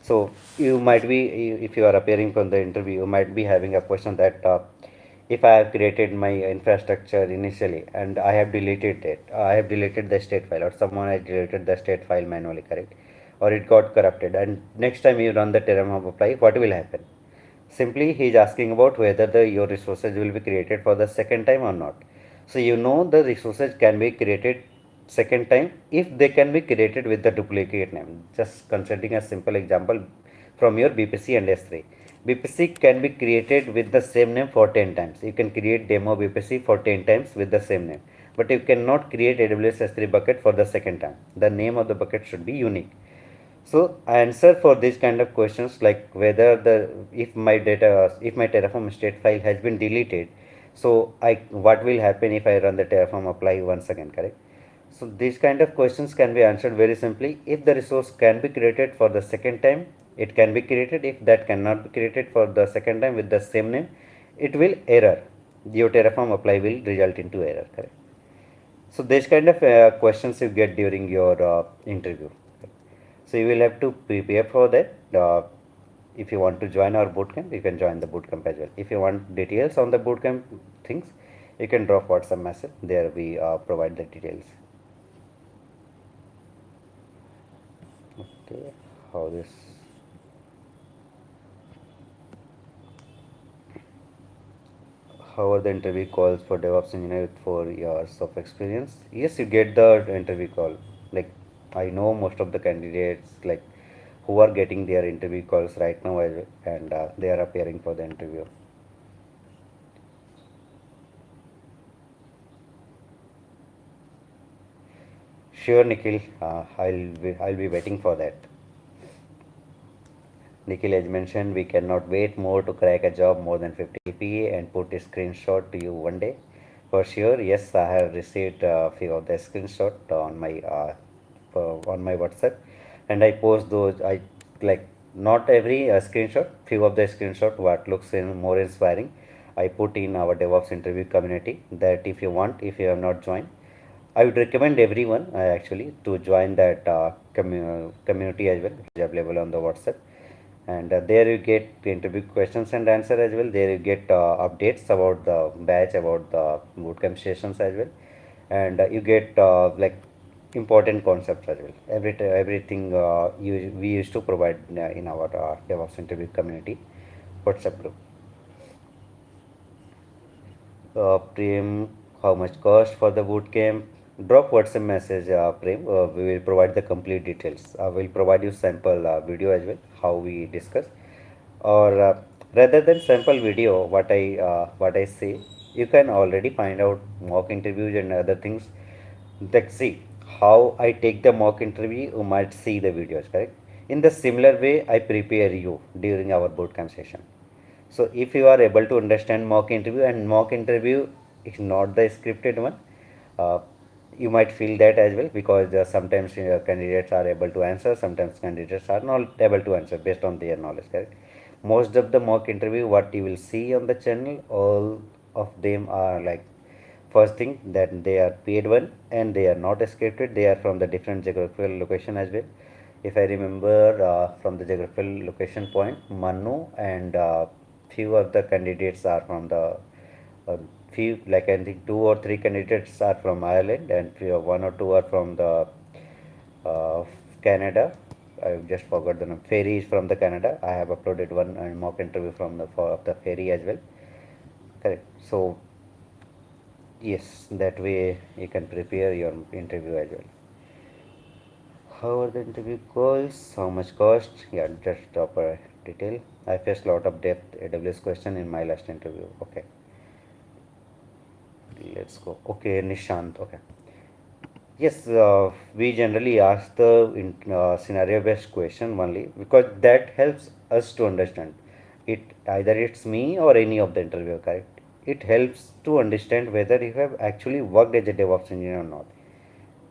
So you might be, if you are appearing from the interview, you might be having a question that if I have created my infrastructure initially and I have deleted it, I have deleted the state file, or someone has deleted the state file manually, correct? Or it got corrupted, and next time you run the Terraform apply, what will happen? Simply he is asking about whether your resources will be created for the second time or not. So you know the resources can be created second time if they can be created with the duplicate name. Just considering a simple example from your BPC and S3. BPC can be created with the same name for 10 times. You can create demo BPC for 10 times with the same name. But you cannot create AWS S3 bucket for the second time. The name of the bucket should be unique. So answer for these kind of questions, like whether the if my Terraform state file has been deleted, so I what will happen if I run the Terraform apply once again, correct? So these kind of questions can be answered very simply. If the resource can be created for the second time, it can be created. If that cannot be created for the second time with the same name, it will error. Your Terraform apply will result into error, correct? So these kind of questions you get during your interview. So you will have to prepare for that. If you want to join our bootcamp, you can join the bootcamp as well. If you want details on the bootcamp things, you can drop WhatsApp message. There we provide the details. Okay, how this? How are the interview calls for DevOps engineer with 4 years of experience? Yes, you get the interview call. Like I know most of the candidates like who are getting their interview calls right now as well, and they are appearing for the interview. Sure, Nikhil. I'll be waiting for that. Nikhil has mentioned we cannot wait more to crack a job more than 50 LPA and put a screenshot to you one day. For sure, yes, I have received a few of the screenshot on my on my WhatsApp, and I post those. I like not every screenshot, few of the screenshot what looks more inspiring. I put in our DevOps interview community that if you want, if you have not joined, I would recommend everyone actually to join that community as well, which is available on the WhatsApp. And there you get the interview questions and answer as well. There you get updates about the batch, about the bootcamp sessions as well, and you get like important concepts as well. Everything we used to provide in our DevOps interview community WhatsApp group. Prem, how much cost for the bootcamp? Drop WhatsApp message, Prem. We will provide the complete details. We'll provide you sample video as well, how we discuss. Or rather than sample video, what I say, you can already find out mock interviews and other things. Like see how I take the mock interview. You might see the videos, correct? In the similar way, I prepare you during our bootcamp session. So if you are able to understand mock interview, and mock interview is not the scripted one, uh, you might feel that as well, because sometimes candidates are able to answer, sometimes candidates are not able to answer based on their knowledge, correct? Most of the mock interview what you will see on the channel, all of them are like, first thing that they are paid one and they are not scripted, they are from the different geographical location as well. If I remember from the geographical location point, Manu and few of the candidates are from the uh, few, like I think two or three candidates are from Ireland, and few, one or two are from the uh, Canada. I just forgot the name. Ferry is from the Canada. I have uploaded one mock interview from the for the Ferry as well. Correct. So yes, that way you can prepare your interview as well. How are the interview calls? How much cost? Yeah, just drop a detail. I faced a lot of depth AWS question in my last interview. Okay, let's go. Okay, Nishant. Okay. Yes, we generally ask the scenario-based question only because that helps us to understand it. Either it's me or any of the interviewer, correct? It helps to understand whether you have actually worked as a DevOps engineer or not.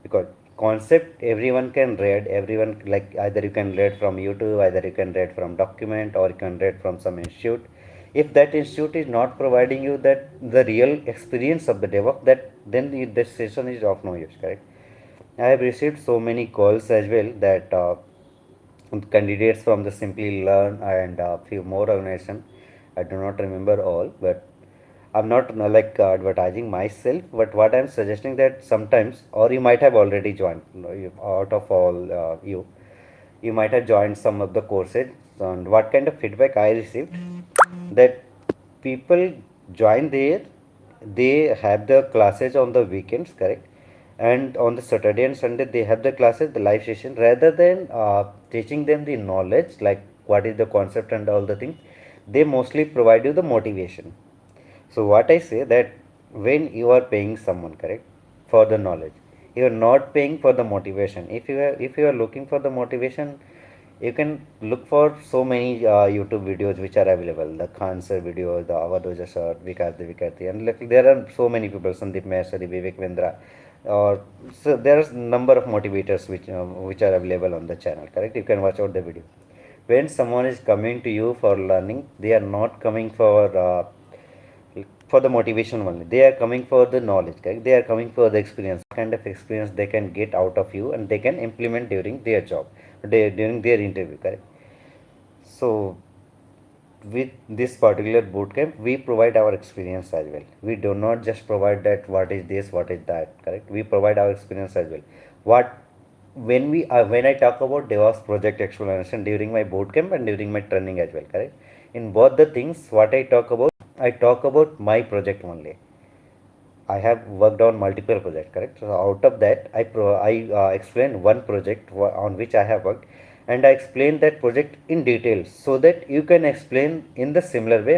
Because concept everyone can read, everyone like either you can read from YouTube, either you can read from document, or you can read from some institute. If that institute is not providing you that the real experience of the DevOps, that then the session is of no use, correct? I have received so many calls as well that candidates from the Simply Learn and few more organization. I do not remember all, but I'm not like advertising myself. But what I'm suggesting that sometimes, or you might have already joined. Out of all you might have joined some of the courses. And what kind of feedback I received, that people join there, they have the classes on the weekends, correct? And on the Saturday and Sunday they have the classes, the live session, rather than teaching them the knowledge like what is the concept and all the things, they mostly provide you the motivation. So what I say that when you are paying someone, correct, for the knowledge, you are not paying for the motivation. If you are looking for the motivation, you can look for so many YouTube videos which are available. The Khan's videos, the Avadoja sir, Vikarti, and like, there are so many people, Sandeep Maheshwari, Vivek Vendra, or so there are number of motivators which are available on the channel. Correct, you can watch out the video. When someone is coming to you for learning, they are not coming for the motivation only. They are coming for the knowledge, correct? They are coming for the experience. What kind of experience they can get out of you and they can implement during their job, during their interview, correct? So with this particular bootcamp, we provide our experience as well. We do not just provide that what is this, what is that, correct? We provide our experience as well. What when I talk about DevOps project explanation during my bootcamp and during my training as well, correct? In both the things, what I talk about my project only. I have worked on multiple projects, correct? So out of that, I explained one project on which I have worked, and I explained that project in detail so that you can explain in the similar way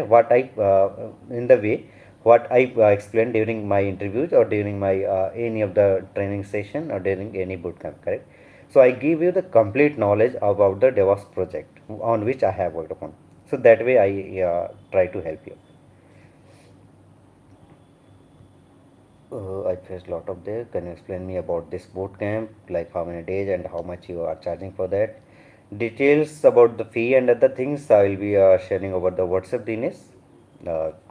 in the way what I explained during my interviews or during my any of the training session or during any bootcamp, correct? So I give you the complete knowledge about the DevOps project on which I have worked upon. So that way I try to help you. I faced a lot of there. Can you explain me about this boot camp, like how many days and how much you are charging for that? Details about the fee and other things I will be sharing over the WhatsApp, Dinesh.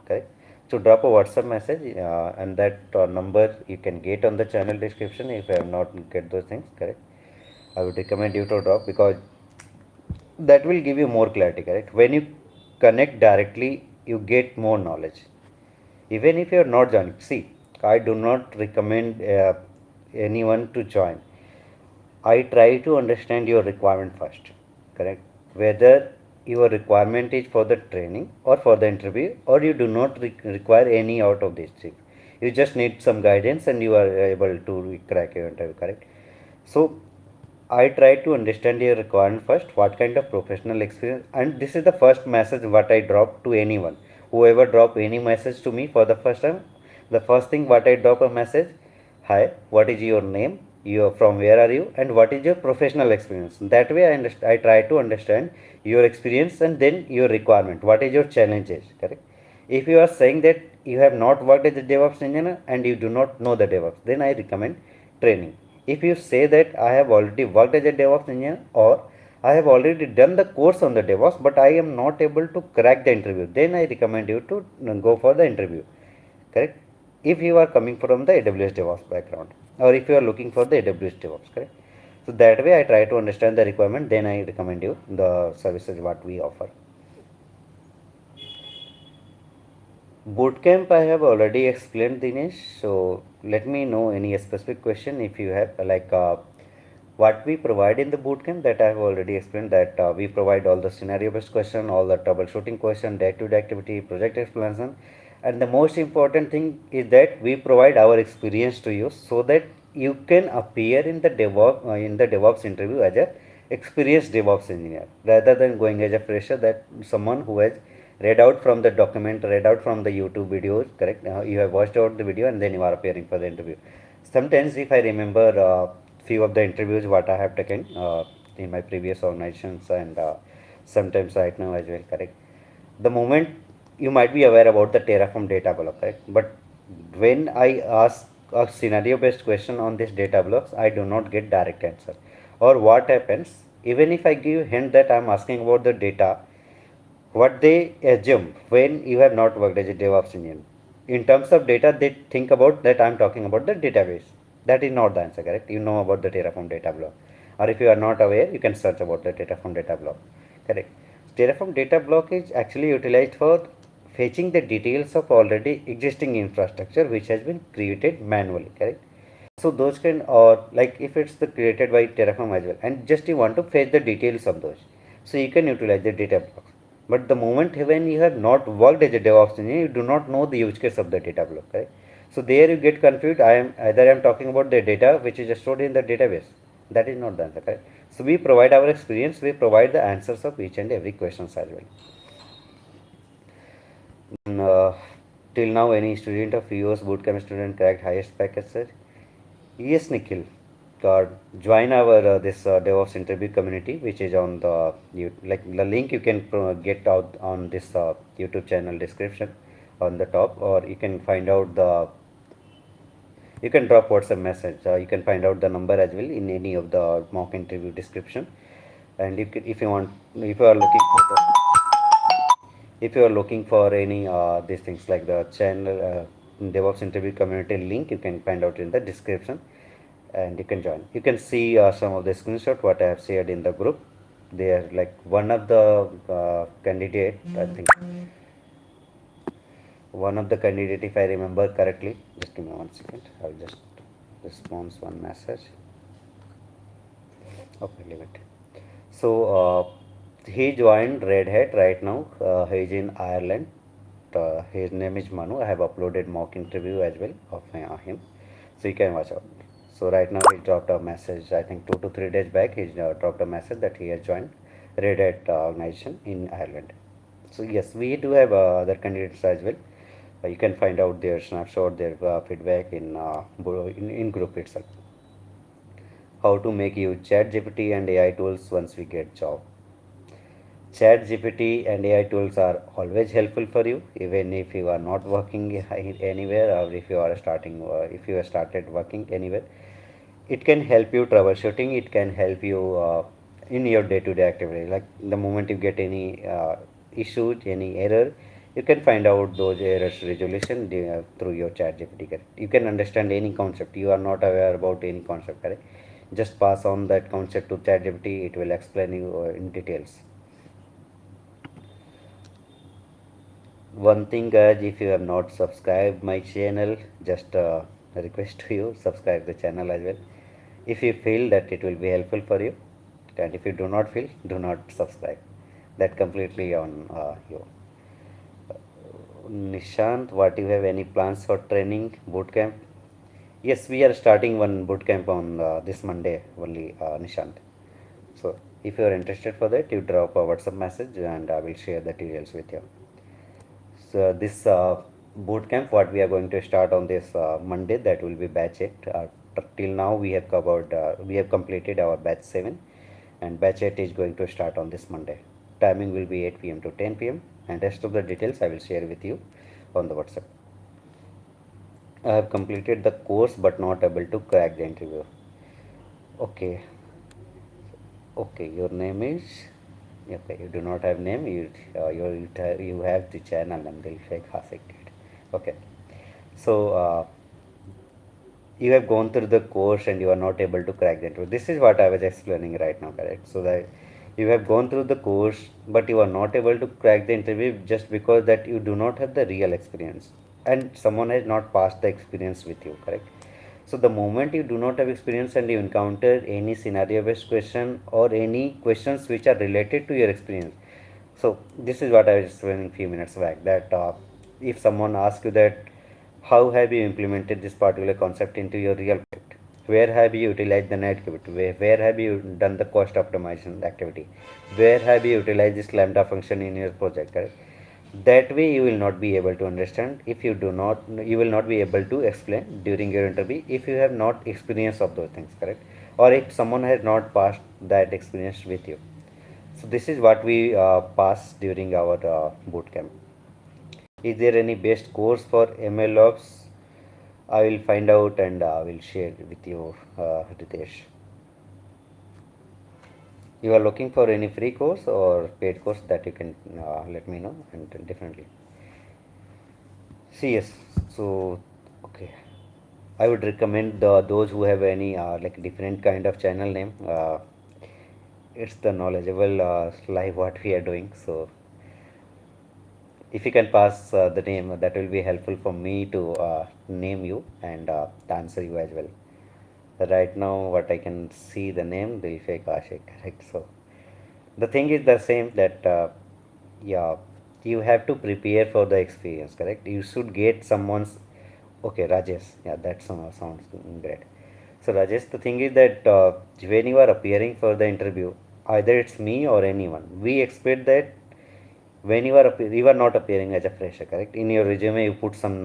Correct. So drop a WhatsApp message and that number you can get on the channel description if I have not get those things. Correct. I would recommend you to drop because that will give you more clarity. Correct. When you connect directly, you get more knowledge. Even if you are not joining, see, I do not recommend anyone to join. I try to understand your requirement first, correct? Whether your requirement is for the training or for the interview, or you do not require any out of these things. You just need some guidance and you are able to crack your interview, correct? So I try to understand your requirement first, what kind of professional experience, and this is the first message what I drop to anyone. Whoever drop any message to me for the first time, the first thing what I drop a message, hi, what is your name? You from where are you, and what is your professional experience? That way I try to understand your experience and then your requirement. What is your challenges? Correct. If you are saying that you have not worked as a DevOps engineer and you do not know the DevOps, then I recommend training. If you say that I have already worked as a DevOps engineer or I have already done the course on the DevOps but I am not able to crack the interview, then I recommend you to go for the interview. Correct? If you are coming from the AWS DevOps background or if you are looking for the AWS DevOps, correct? So that way I try to understand the requirement, then I recommend you the services what we offer. Bootcamp I have already explained, Dinesh. So let me know any specific question if you have, like what we provide in the bootcamp that I have already explained, that we provide all the scenario based question, all the troubleshooting question, day-to-day activity, project explanation, and the most important thing is that we provide our experience to you so that you can appear in the DevOps interview as a experienced DevOps engineer rather than going as a fresher, that someone who has read out from the document, read out from the YouTube videos, correct? You have watched out the video and then you are appearing for the interview. Sometimes if I remember few of the interviews what I have taken in my previous organizations and sometimes right now as well, correct? The moment you might be aware about the Terraform data block, correct? But when I ask a scenario based question on this data blocks, I do not get direct answer. Or what happens, even if I give hint that I am asking about the data, what they assume when you have not worked as a DevOps engineer. In terms of data, they think about that I'm talking about the database. That is not the answer, correct? You know about the Terraform data block. Or if you are not aware, you can search about the Terraform data block. Correct. Terraform data block is actually utilized for fetching the details of already existing infrastructure which has been created manually, correct? So those can, or like if it's the created by Terraform as well, and just you want to fetch the details of those, so you can utilize the data blocks. But the moment when you have not worked as a DevOps engineer, you do not know the use case of the data block, right? So there you get confused. I am talking about the data which is stored in the database. That is not the answer, correct? So we provide our experience. We provide the answers of each and every questions as well. And, till now, any student of US bootcamp student cracked highest package, sir? Yes, Nikhil. Uh, Join our this DevOps interview community, which is on the like the link you can get out on this YouTube channel description on the top, or you can find out the you can drop WhatsApp message. You can find out the number as well in any of the mock interview description. And if you want, if you are looking for if you are looking for any these things like the channel DevOps interview community link, you can find out in the description and you can join. You can see some of the screenshot what I have shared in the group. They are like one of the candidate, I think one of the candidate, if I remember correctly. Just give me 1 second. I'll just respond one message. Okay, leave it. So he joined Red Hat right now. He is in Ireland. His name is Manu. I have uploaded mock interview as well of him, so you can watch out. So right now he dropped a message. I think 2 to 3 days back he dropped a message that he has joined Red Hat organization in Ireland. So yes, we do have other candidates as well. You can find out their snapshot, their feedback in group itself. How to make use chat GPT and AI tools once we get job. Chat GPT and AI tools are always helpful for you, even if you are not working anywhere, or if you are if you have started working anywhere. It can help you troubleshooting. It can help you in your day-to-day activity. Like the moment you get any issue, any error, you can find out those errors resolution through your chat GPT. Correct? You can understand any concept. You are not aware about any concept. Correct? Just pass on that concept to chat GPT. It will explain you in details. One thing, guys, if you have not subscribed my channel, just a request to you, subscribe the channel as well. If you feel that it will be helpful for you, and if you do not feel, do not subscribe. That completely on you. Nishant, what you have any plans for training boot camp? Yes, we are starting one boot camp on this Monday only, Nishant. So if you are interested for that, you drop a WhatsApp message and I will share the details with you. So this boot camp, what we are going to start on this Monday, that will be batch 8. Till now we have completed our batch 7, and batch 8 is going to start on this Monday. Timing will be 8 p.m. to 10 p.m. and rest of the details I will share with you on the WhatsApp. I have completed the course but not able to crack the interview. Okay, okay, your name is, okay, you do not have name, you have the channel name, Dilshek Hasik. Okay, so you have gone through the course and you are not able to crack the interview. This is what I was explaining right now, correct? So that you have gone through the course but you are not able to crack the interview just because that you do not have the real experience and someone has not passed the experience with you, correct? So the moment you do not have experience and you encounter any scenario based question or any questions which are related to your experience, so this is what I was explaining few minutes back, that if someone asks you that how have you implemented this particular concept into your real project, where have you utilized the net activity, where have you done the cost optimization activity, where have you utilized this lambda function in your project, correct? That way you will not be able to understand. If you do not, you will not be able to explain during your interview if you have not experience of those things, correct? Or if someone has not passed that experience with you. So this is what we pass during our boot camp. Is there any best course for ML ops? I will find out and I will share with you, Ritesh. You are looking for any free course or paid course, that you can let me know, and definitely. See, yes. So, okay. I would recommend those who have any like different kind of channel name. It's the knowledgeable live what we are doing. So if you can pass the name, that will be helpful for me to name you and answer you as well. Right now, what I can see the name Dilshek Ashik, correct? So the thing is the same, that yeah, you have to prepare for the experience, correct? You should get someone's, okay, Rajesh, yeah, that sounds great. So Rajesh, the thing is that when you are appearing for the interview, either it's me or anyone, we expect that when you are not appearing as a fresher, correct? In your resume you put some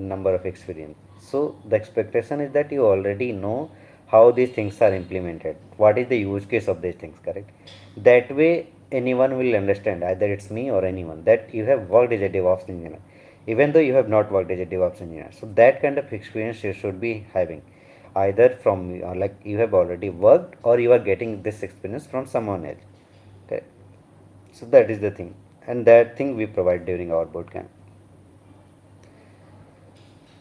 number of experience, so the expectation is that you already know how these things are implemented, what is the use case of these things, correct? That way anyone will understand, either it's me or anyone, that you have worked as a DevOps engineer even though you have not worked as a DevOps engineer. So that kind of experience you should be having, either from like you have already worked or you are getting this experience from someone else, okay? So that is the thing, and that thing we provide during our bootcamp.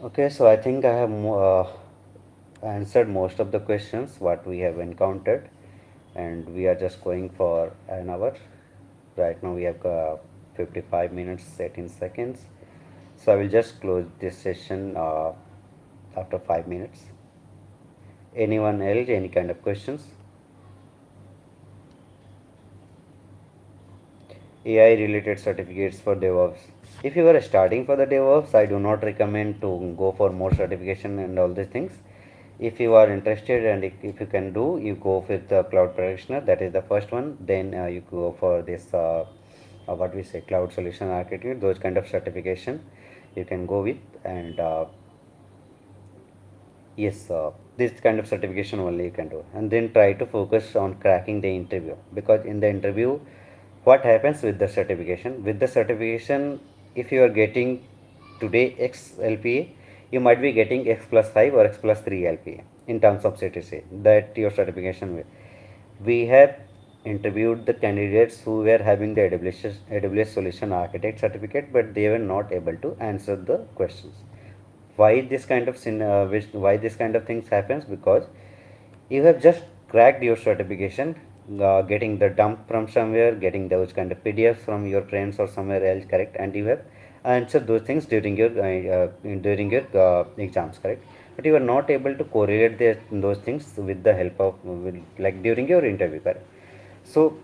Okay, so I think I have answered most of the questions what we have encountered, and we are just going for an hour. Right now we have 55 minutes 18 seconds. So I will just close this session after 5 minutes. Anyone else, any kind of questions? AI related certificates for DevOps. If you are starting for the DevOps, I do not recommend to go for more certification and all these things. If you are interested and if you can do, you go with the cloud practitioner, that is the first one. Then you go for this what we say, cloud solution architect, those kind of certification you can go with. And yes, this kind of certification only you can do, and then try to focus on cracking the interview, because in the interview What happens with the certification? With the certification, if you are getting today x lpa, you might be getting x plus 5 or x plus 3 lpa in terms of ctc that your certification will. We have interviewed the candidates who were having the AWS solution architect certificate, but they were not able to answer the questions. Why this kind of why this kind of things happens? Because you have just cracked your certification, getting the dump from somewhere, getting those kind of PDFs from your friends or somewhere else, correct? And you have answered those things during your exams, correct? But you are not able to correlate those things with the help of like during your interview, correct? So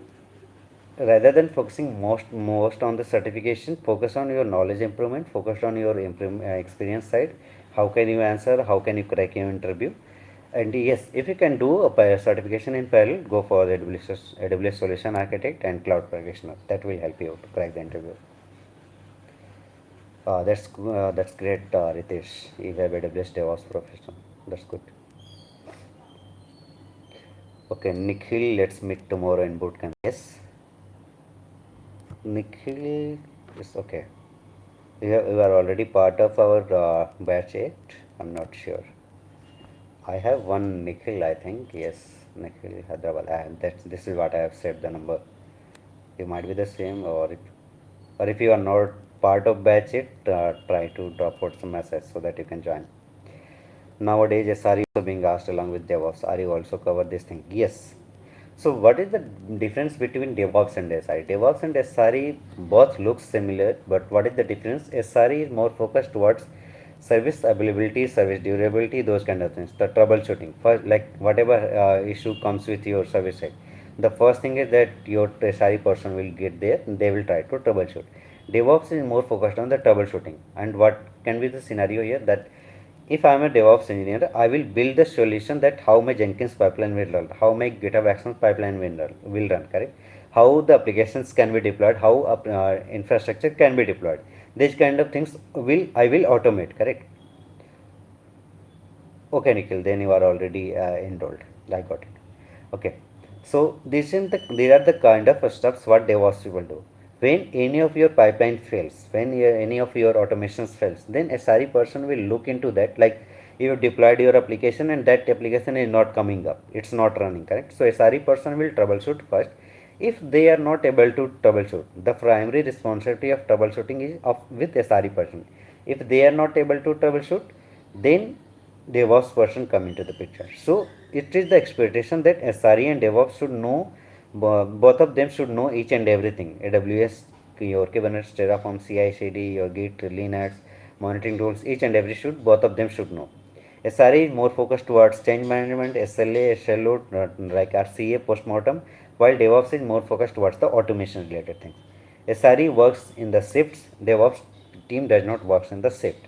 rather than focusing most on the certification, focus on your knowledge improvement, focus on your experience side. How can you answer, how can you crack your interview? And yes, if you can do a certification in parallel, go for the AWS solution architect and cloud practitioner. That will help you to crack the interview. That's great, Ritesh. You have AWS DevOps professional. That's good. Okay, Nikhil, let's meet tomorrow in bootcamp. Yes, Nikhil is okay. You are already part of our batch 8. I'm not sure. I have one Nikhil, I think. Yes, Nikhil Hyderabad. This is what I have said the number. You might be the same, or if you are not part of batch 8, try to drop out some message so that you can join. Nowadays, SRE also being asked along with DevOps. Are you also cover this thing? Yes. So what is the difference between DevOps and SRE? DevOps and SRE both look similar, but what is the difference? SRE is more focused towards service availability, service durability, those kind of things. The troubleshooting, first, like whatever issue comes with your service side, the first thing is that your SRE person will get there and they will try to troubleshoot. DevOps is more focused on the troubleshooting. And what can be the scenario here? That if I am a DevOps engineer, I will build the solution that how my Jenkins pipeline will run, how my GitHub Actions pipeline will run, correct? How the applications can be deployed, how infrastructure can be deployed. These kind of things I will automate, correct? Okay, Nikhil, then you are already enrolled. I got it. Okay. So these are the kind of steps what DevOps will do. When any of your pipeline fails, when any of your automations fails, then SRE person will look into that. Like you have deployed your application and that application is not coming up, it's not running, correct? So SRE person will troubleshoot first. If they are not able to troubleshoot, the primary responsibility of troubleshooting is of with SRE person. If they are not able to troubleshoot, then DevOps person come into the picture. So it is the expectation that SRE and DevOps should know, both of them should know each and everything. AWS, your Kubernetes, Terraform, CI/CD, your Git, Linux, monitoring tools, each and every both of them should know. SRE is more focused towards change management, SLA, SLO, like RCA, postmortem, while DevOps is more focused towards the automation related things. SRE works in the shifts, DevOps team does not work in the shift,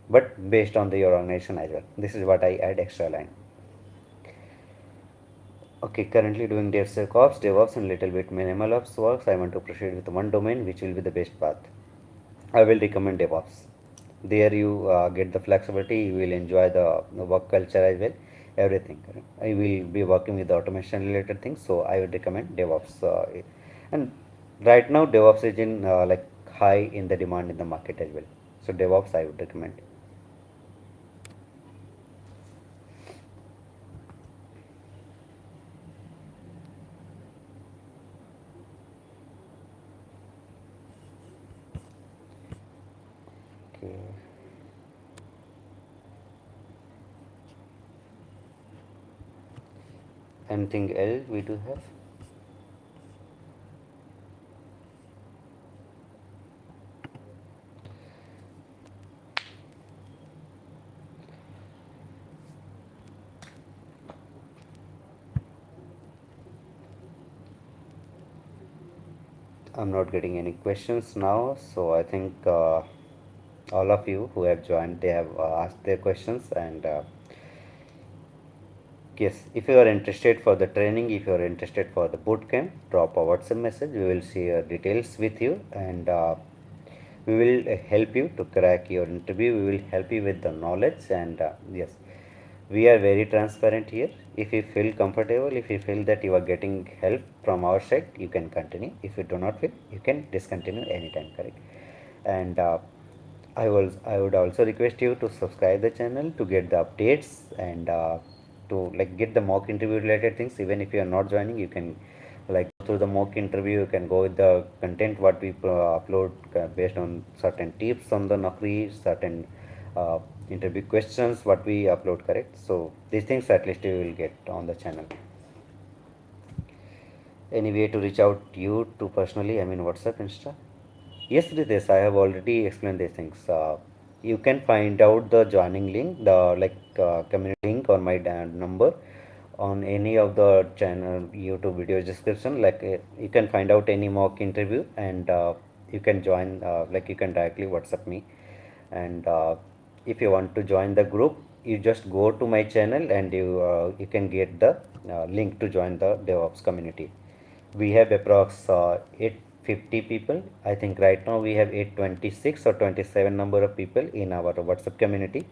but based on your organization as well. This is what I add extra line. Okay, currently doing DevSecOps, DevOps and little bit minimal ops works. I want to proceed with one domain which will be the best path. I will recommend DevOps. There you get the flexibility, you will enjoy the work culture as well, everything. I will be working with the automation related things, so I would recommend DevOps. And right now DevOps is in like high in the demand in the market as well. So DevOps I would recommend. Okay. Anything else we do have? I'm not getting any questions now, so I think all of you who have joined, they have asked their questions. And yes, if you are interested for the training, if you are interested for the bootcamp, drop a WhatsApp message. We will share details with you, and we will help you to crack your interview. We will help you with the knowledge, and yes, We are very transparent here. If you feel comfortable, if you feel that you are getting help from our side, you can continue. If you do not feel, you can discontinue anytime, correct? And I would also request you to subscribe the channel to get the updates and to like get the mock interview related things. Even if you are not joining, you can like through the mock interview. You can go with the content what we upload based on certain tips on the Naukri, certain uh, interview questions what we upload. Correct. So these things at least you will get on the channel. Any way to reach out to you to personally? I mean WhatsApp, Insta. Yes, Ritesh, I have already explained these things. You can find out the joining link, the community link on my number on any of the channel YouTube video description. You can find out any mock interview and you can join. You can directly WhatsApp me. And if you want to join the group, you just go to my channel and you can get the link to join the DevOps community. We have approx 850 people. I think right now we have 826 or 27 number of people in our WhatsApp community.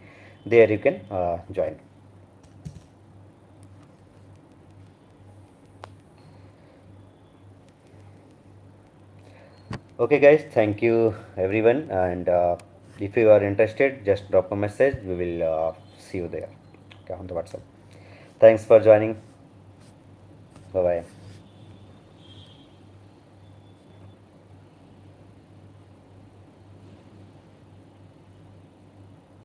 There you can join. Okay guys, thank you everyone, and if you are interested, just drop a message. We will see you there, okay, on the WhatsApp. Thanks for joining. Bye bye.